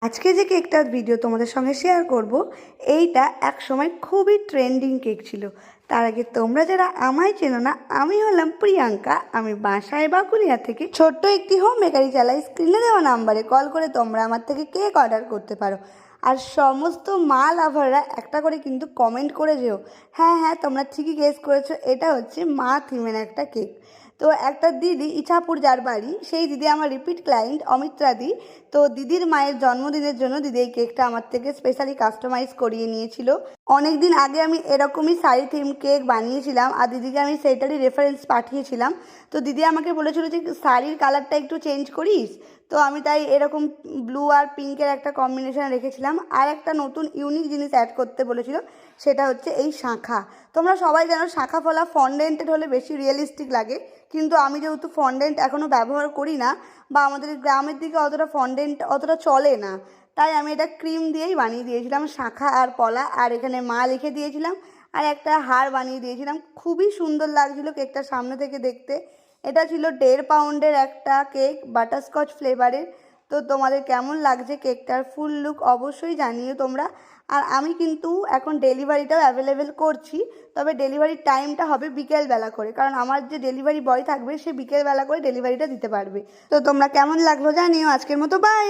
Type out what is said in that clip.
আজকে যে কেকটার ভিডিও তোমাদের সঙ্গে শেয়ার করব, এইটা এক সময় খুবই ট্রেন্ডিং কেক ছিল। তার আগে তোমরা যারা আমায় চেনো না, আমি হলাম প্রিয়াঙ্কা। আমি বাসায় বাকুলিয়া থেকে ছোট্ট একটি হোম বেকারি চালাই। স্ক্রিনে দেওয়া নাম্বারে কল করে তোমরা আমার থেকে কেক অর্ডার করতে পারো। আর সমস্ত মা লাভাররা একটা করে কিন্তু কমেন্ট করে যেও, হ্যাঁ হ্যাঁ তোমরা ঠিকই গেস করেছো, এটা হচ্ছে মা থিমের একটা কেক। তো একটা দিদি ইছাপুর যার বাড়ি, সেই দিদি আমার রিপিট ক্লায়েন্ট অমিত্রা দি। তো দিদির মায়ের জন্মদিনের জন্য দিদি এই কেকটা আমার থেকে স্পেশালি কাস্টমাইজ করিয়ে নিয়েছিল। অনেক দিন আগে আমি এরকমই শাড়ি থিম কেক বানিয়েছিলাম আর দিদিকে আমি সেইটারই রেফারেন্স পাঠিয়েছিলাম। তো দিদি আমাকে বলেছিল যে শাড়ির কালারটা একটু চেঞ্জ করিস। তো আমি তাই এরকম ব্লু আর পিঙ্কের একটা কম্বিনেশন রেখেছিলাম। আর একটা নতুন ইউনিক জিনিস অ্যাড করতে বলেছিল, সেটা হচ্ছে এই শাঁখা। তোমরা সবাই জানো শাঁখা ফলা ফন্ডেন্টেড হলে বেশি রিয়েলিস্টিক লাগে, কিন্তু আমি যেহেতু ফন্ডেন্ট এখনও ব্যবহার করি না, বা আমাদের গ্রামের দিকে অতটা ফন্ডেন্ট অতটা চলে না, তাই আমি এটা ক্রিম দিয়েই বানিয়ে দিয়েছিলাম শাঁখা আর পলা। আর এখানে মা লিখে দিয়েছিলাম আর একটা হার বানিয়ে দিয়েছিলাম। খুবই সুন্দর লাগছিল কেকটা সামনে থেকে দেখতে। এটা ছিল 1.5 পাউন্ডের একটা কেক, বাটারস্কচ ফ্লেভারের। তো তোমাদের কেমন লাগছে কেকটার ফুল লুক অবশ্যই জানিও তোমরা। আর আমি কিন্তু এখন ডেলিভারিটাও অ্যাভেলেবেল করছি, তবে ডেলিভারির টাইমটা হবে বিকেলবেলা করে, কারণ আমার যে ডেলিভারি বয় থাকবে সে বিকেলবেলা করে ডেলিভারিটা দিতে পারবে। তো তোমরা কেমন লাগলো জানিও। আজকের মতো বাই।